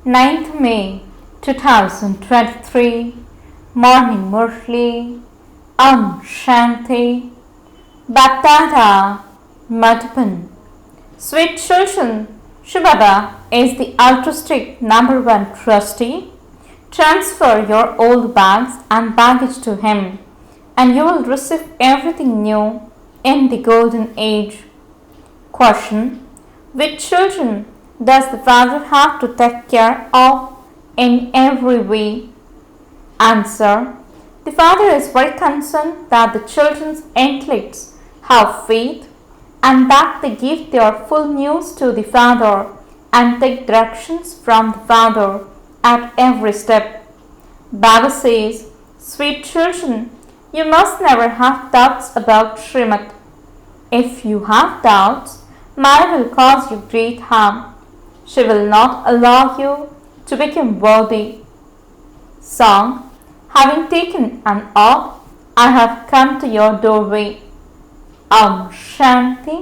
9th May 2023 Morning Murli Shanti BapDada Madhuban. Sweet children, Shivbaba is the altruistic number one trustee. Transfer your old bags and baggage to him, and you will receive everything new in the golden age. Question: which children does the father have to take care of in every way? Answer: the father is very concerned that the children's intellects have faith and that they give their full news to the father and take directions from the father at every step. Baba says, sweet children, you must never have doubts about Srimad. If you have doubts, Maya will cause you great harm. She will not allow you to become worthy. Song: having taken an oath, I have come to your doorway. Shanti.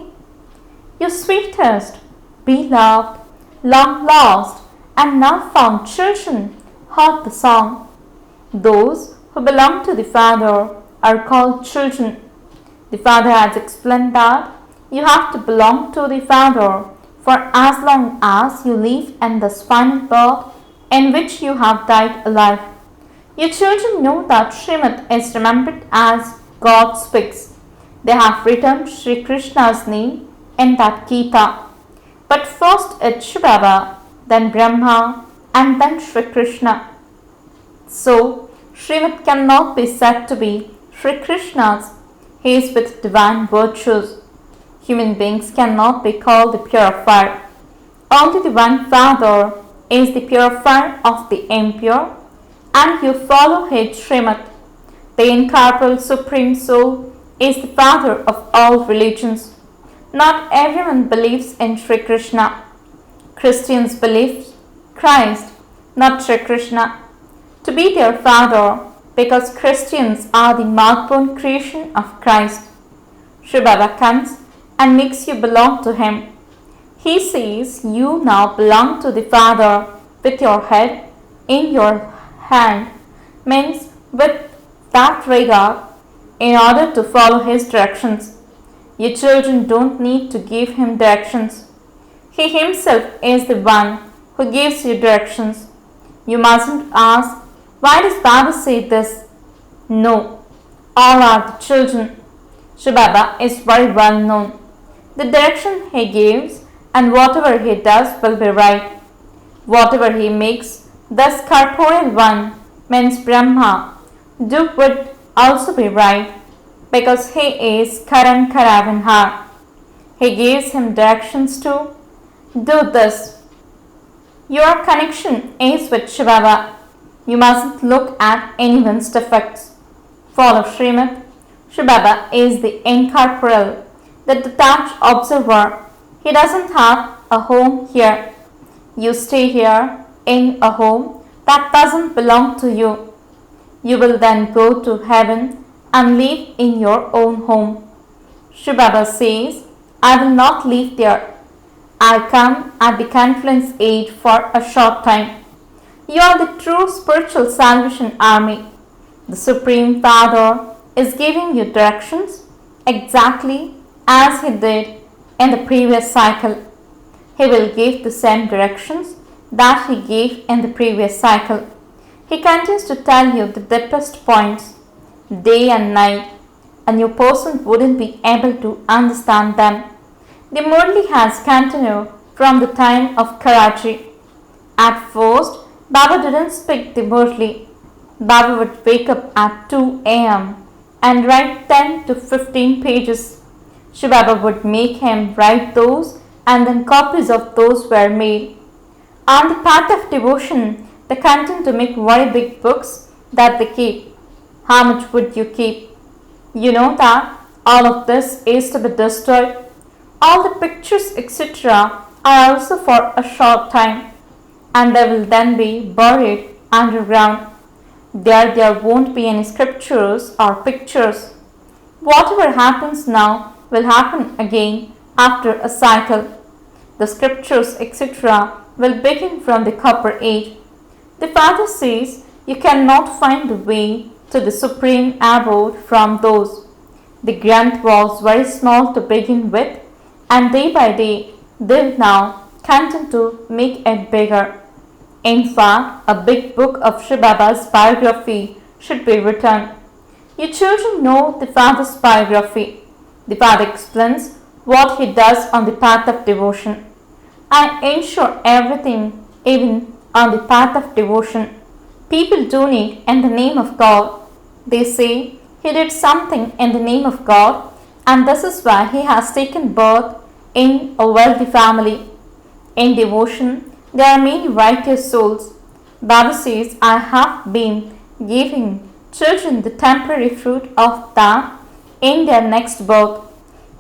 You sweetest, beloved, long lost, and now found children heard the song. Those who belong to the Father are called children. The Father has explained that you have to belong to the Father for as long as you live in this final birth in which you have died alive. Your children know that Srimad is remembered as God speaks. They have written Sri Krishna's name in that Gita. But first it's Shivbaba, then Brahma, and then Sri Krishna. So, Srimad cannot be said to be Sri Krishna's. He is with divine virtues. Human beings cannot be called the purifier. Only the one Father is the purifier of the impure, and you follow his Srimad. The incorporeal Supreme Soul is the Father of all religions. Not everyone believes in Sri Krishna. Christians believe Christ, not Sri Krishna, to be their Father, because Christians are the mark-born creation of Christ. Shivbaba comes and makes you belong to him. He says you now belong to the Father with your head in your hand, means with that regard, in order to follow his directions. Your children don't need to give him directions. He himself is the one who gives you directions. You mustn't ask, why does Baba say this? No, all are the children. Shivbaba is very well known. The direction he gives and whatever he does will be right. Whatever he makes, this corporeal one, means Brahma, do would also be right, because he is Karan Karavanhar. He gives him directions to do this. Your connection is with Shivbaba. You mustn't look at anyone's defects. Follow Srimad. Shivbaba is the incorporeal, the detached observer. He doesn't have a home here. You stay here in a home that doesn't belong to you. You will then go to heaven and live in your own home. Shivbaba says, I will not live there. I come at the confluence age for a short time. You are the true spiritual salvation army. The Supreme Father is giving you directions exactly as he did in the previous cycle. He will give the same directions that he gave in the previous cycle. He continues to tell you the deepest points, day and night. A new person wouldn't be able to understand them. The Murli has continued from the time of Karachi. At first, Baba didn't speak the Murli. Baba would wake up at 2 a.m. and write 10 to 15 pages. Shivbaba would make him write those, and then copies of those were made. On the path of devotion, they continue to make very big books that they keep. How much would you keep? You know that all of this is to be destroyed. All the pictures, etc., are also for a short time, and they will then be buried underground. There won't be any scriptures or pictures. Whatever happens now will happen again after a cycle. The scriptures, etc., will begin from the copper age. The Father says you cannot find the way to the supreme abode from those. The Granth was very small to begin with, and day by day they will now continue to make it bigger. In fact, a big book of Shivbaba's biography should be written. You children know the Father's biography. The Father explains what he does on the path of devotion. I ensure everything, even on the path of devotion. People donate in the name of God. They say he did something in the name of God, and this is why he has taken birth in a wealthy family. In devotion, there are many righteous souls. Baba says, I have been giving children the temporary fruit of that in their next birth.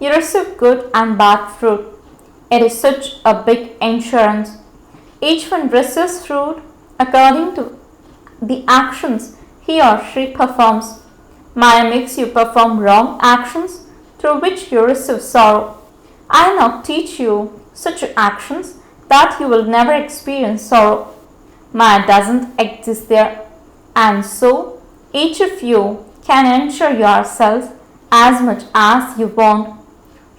You receive good and bad fruit. It is such a big insurance. Each one receives fruit according to the actions he or she performs. Maya makes you perform wrong actions through which you receive sorrow. I now teach you such actions that you will never experience sorrow. Maya doesn't exist there, and so each of you can ensure yourself as much as you want.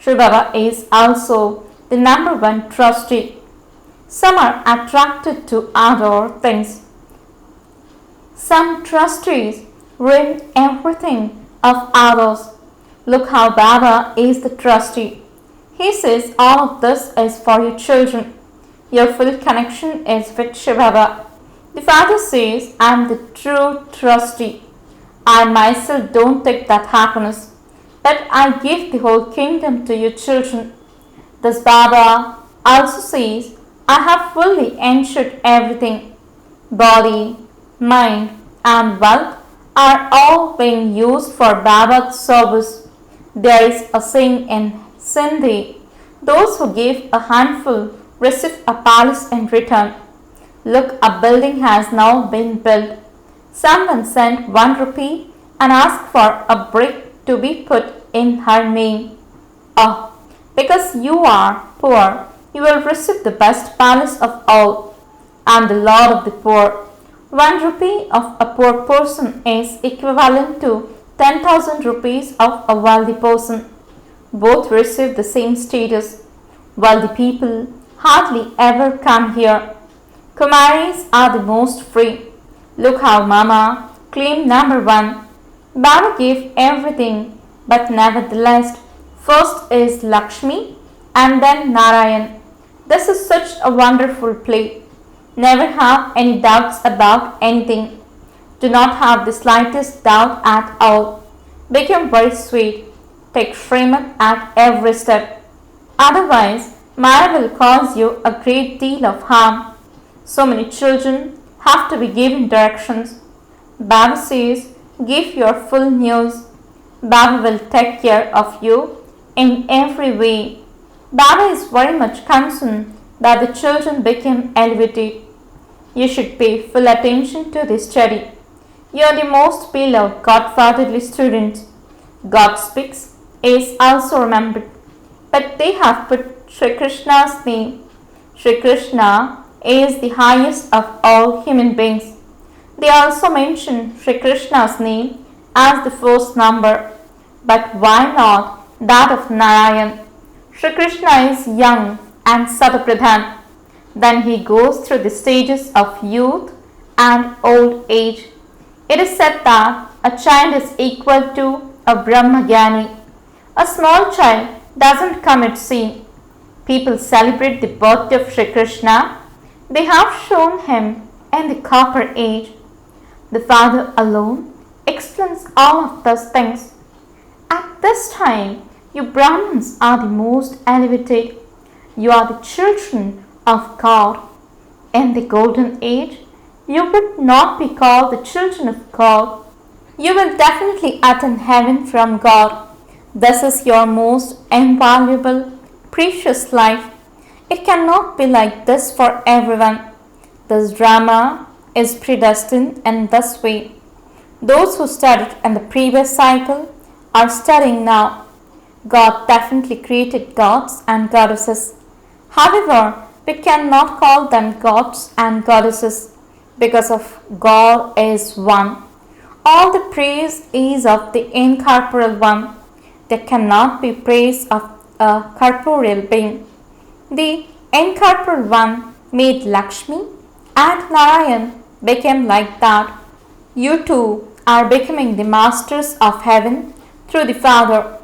Shivbaba is also the number one trustee. Some are attracted to other things. Some trustees ruin everything of others. Look how Baba is the trustee. He says all of this is for your children. Your full connection is with Shivbaba. The Father says, I am the true trustee. I myself don't take that happiness, but I give the whole kingdom to your children. Thus Baba also says, I have fully ensured everything. Body, mind, and wealth are all being used for Baba's service. There is a saying in Sindhi, those who give a handful receive a palace in return. Look, a building has now been built. Someone sent 1 rupee and asked for a brick to be put in her name. Oh, because you are poor, you will receive the best palace of all. I am the Lord of the poor. 1 rupee of a poor person is equivalent to 10,000 rupees of a wealthy person. Both receive the same status. Wealthy people hardly ever come here. Kumaris are the most free. Look how Mama claimed number 1. Baba gave everything, but nevertheless, first is Lakshmi and then Narayan. This is such a wonderful play. Never have any doubts about anything. Do not have the slightest doubt at all. Become very sweet. Take Srimad at every step. Otherwise, Maya will cause you a great deal of harm. So many children have to be given directions. Baba says, give your full news. Baba will take care of you in every way. Baba is very much concerned that the children become elevated. You should pay full attention to this study. You are the most beloved godfatherly students. God speaks is also remembered, but they have put Sri Krishna's name. Sri Krishna is the highest of all human beings. They also mention Sri Krishna's name as the first number, but why not that of Narayan? Sri Krishna is young and Satapradhan. Then he goes through the stages of youth and old age. It is said that a child is equal to a Brahmajnani. A small child doesn't commit sin. People celebrate the birthday of Sri Krishna. They have shown him in the copper age. The Father alone explains all of those things. At this time, you Brahmins are the most elevated. You are the children of God. In the golden age, you would not be called the children of God. You will definitely attain heaven from God. This is your most invaluable, precious life. It cannot be like this for everyone. This drama is predestined in this way. Those who studied in the previous cycle are studying now. God definitely created gods and goddesses. However, We cannot call them gods and goddesses because of God is one. All the praise is of the incorporeal one. There cannot be praise of a corporeal being. The incorporeal one made Lakshmi and Narayan became like that. You too are becoming the masters of heaven through the Father.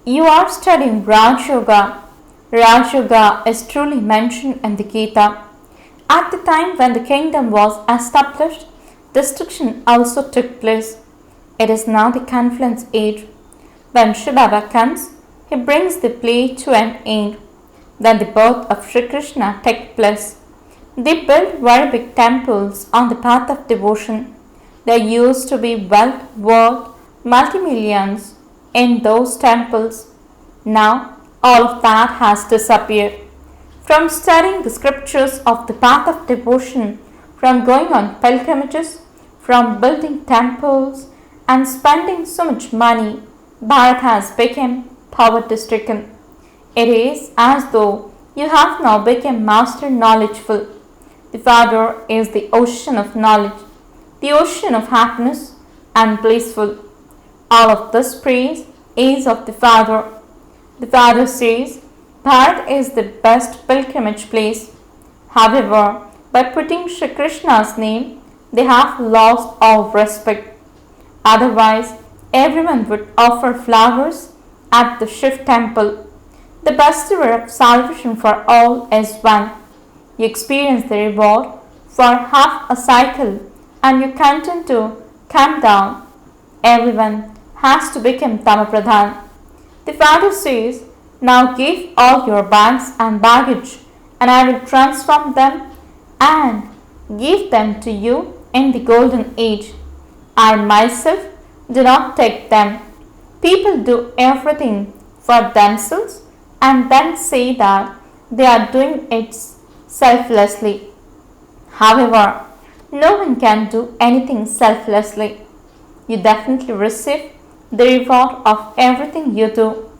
You are studying Raj Yoga. Raj Yoga is truly mentioned in the Gita. At the time when the kingdom was established, destruction also took place. It is now the confluence age. When Shivbaba comes, he brings the play to an end. Then the birth of Sri Krishna takes place. They built very big temples on the path of devotion. There used to be wealth worth multi-millions in those temples. Now all of that has disappeared. From studying the scriptures of the path of devotion, from going on pilgrimages, from building temples and spending so much money, Bharat has become poverty-stricken. It is as though you have now become master knowledgeful. The Father is the ocean of knowledge, the ocean of happiness and blissful. All of this praise is of the Father. The Father says, Bharat is the best pilgrimage place. However, by putting Shri Krishna's name, they have lost all respect. Otherwise, everyone would offer flowers at the Shiv temple. The bestower of salvation for all is one. You experience the reward for half a cycle and you continue to come down. Everyone has to become Tamapradhan. The Father says, now give all your bags and baggage and I will transform them and give them to you in the golden age. I myself do not take them. People do everything for themselves and then say that they are doing it selflessly. However, no one can do anything selflessly. You definitely receive the reward of everything you do.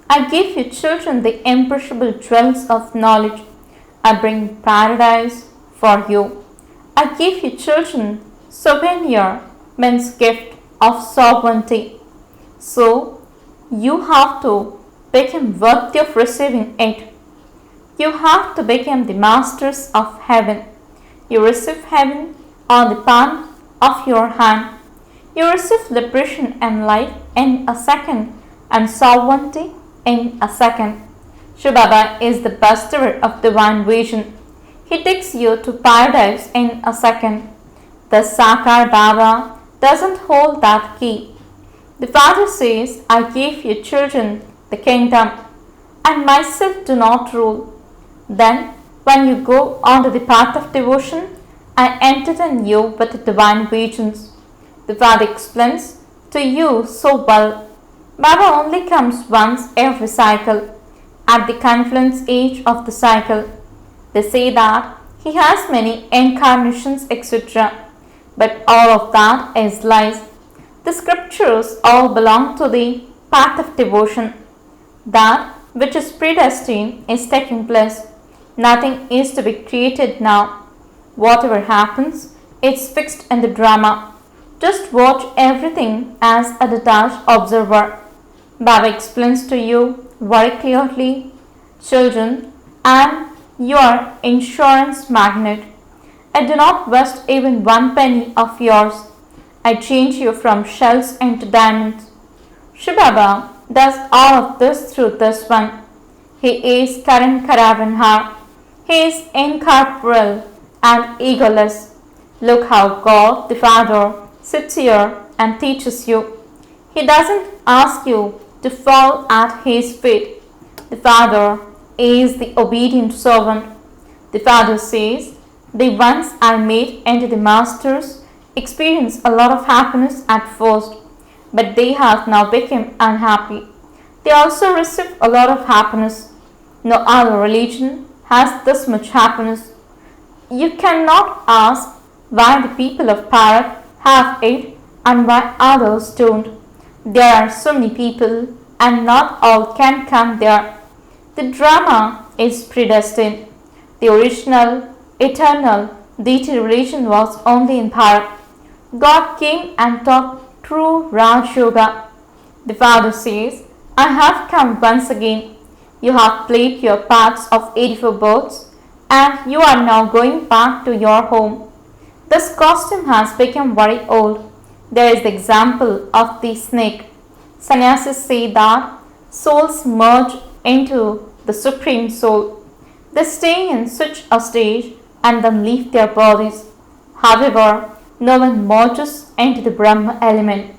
I give you children the imperishable jewels of knowledge. I bring paradise for you. I give you children souvenir means gift of sovereignty. So you have to become worthy of receiving it. You have to become the masters of heaven. You receive heaven on the palm of your hand. You receive liberation and life in a second and sovereignty in a second. Shivbaba is the bestower of divine vision. He takes you to paradise in a second. The Sakar Baba doesn't hold that key. The Father says, I gave you children the kingdom and myself do not rule. Then when you go on the path of devotion, I entertain you with divine visions. The Father explains to you so well. Baba only comes once every cycle, at the confluence age of the cycle. They say that he has many incarnations, etc. But all of that is lies. The scriptures all belong to the path of devotion. That which is predestined is taking place. Nothing is to be created now. Whatever happens, it's fixed in the drama. Just watch everything as a detached observer. Baba explains to you very clearly, children, I am your insurance magnet. I do not waste even one penny of yours. I change you from shells into diamonds. Shivbaba does all of this through this one. He is Karan Karavanhar. He is incorporeal and egoless. Look how God the Father sits here and teaches you. He doesn't ask you to fall at his feet. The Father is the obedient servant. The Father says, the ones I made into the masters experience a lot of happiness at first, but they have now become unhappy. They also receive a lot of happiness. No other religion has this much happiness. You cannot ask why the people of Bharat have it and why others don't. There are so many people and not all can come there. The drama is predestined. The original, eternal deity relation was only in part. God came and taught true Raj Yoga. The Father says, I have come once again. You have played your parts of 84 births and you are now going back to your home. This costume has become very old. There is the example of the snake. Sannyasis say that souls merge into the Supreme Soul. They stay in such a stage and then leave their bodies. However, no one merges into the Brahma element.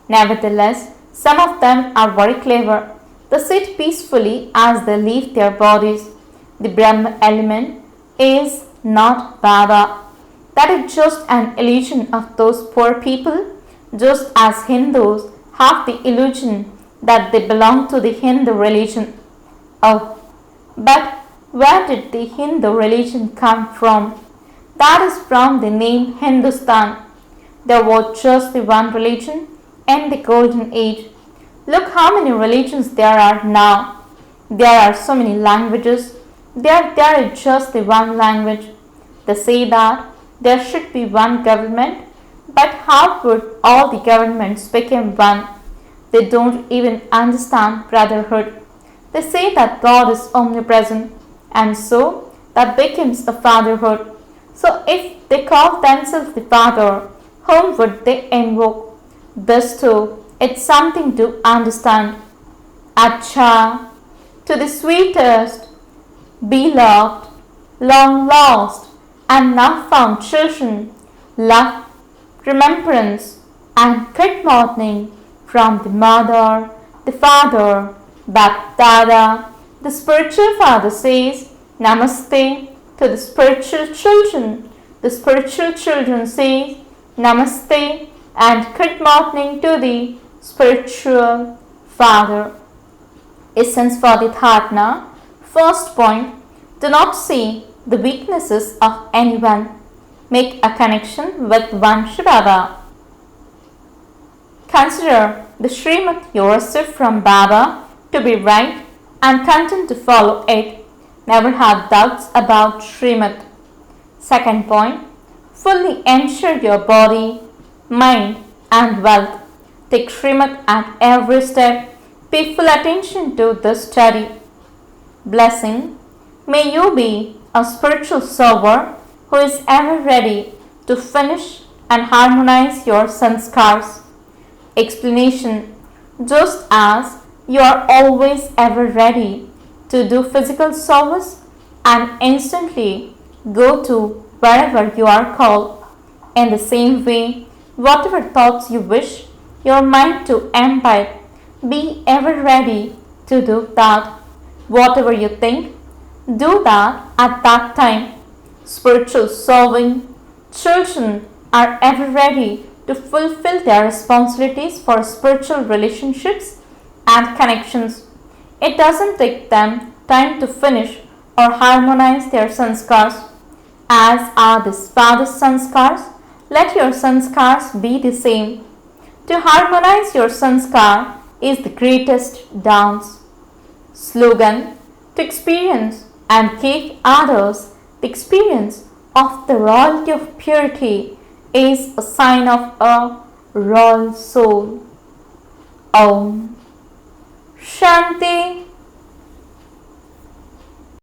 Nevertheless, some of them are very clever. They sit peacefully as they leave their bodies. The Brahma element is not Baba. That is just an illusion of those poor people, just as Hindus have the illusion that they belong to the Hindu religion. Oh, but where did the Hindu religion come from? That is from the name Hindustan. There was just the one religion in the golden age. Look how many religions there are now. There are so many languages. There is just the one language. They say that there should be one government, but how would all the governments become one? They don't even understand brotherhood. They say that God is omnipresent, and so that becomes a fatherhood. So if they call themselves the Father, whom would they invoke? This too, it's something to understand. Acha, to the sweetest, beloved, long lost, and now found children, love, remembrance, and good morning from the mother, the father, BapDada. The spiritual father says Namaste to the spiritual children. The spiritual children say Namaste and good morning to the spiritual father. Essence for the Dharana. First point, do not see the weaknesses of anyone. Make a connection with one shivbaba. Consider the Srimad you received from Baba to be right and content to follow it. Never have doubts about Srimad. Second point, fully ensure your body, mind and wealth. Take Srimad at every step. Pay full attention to this study. Blessing. May you be a spiritual server who is ever ready to finish and harmonize your sanskars. Explanation. Just as you are always ever ready to do physical service and instantly go to wherever you are called, in the same way, whatever thoughts you wish your mind to imbibe, be ever ready to do that. Whatever you think, do that at that time. Spiritual serving children are ever ready to fulfill their responsibilities for spiritual relationships and connections. It doesn't take them time to finish or harmonize their sanskars. As are the father's sanskars, let your sanskars be the same. To harmonize your sanskar is the greatest dance. Slogan. To experience and give others the experience of the royalty of purity is a sign of a royal soul. Om Shanti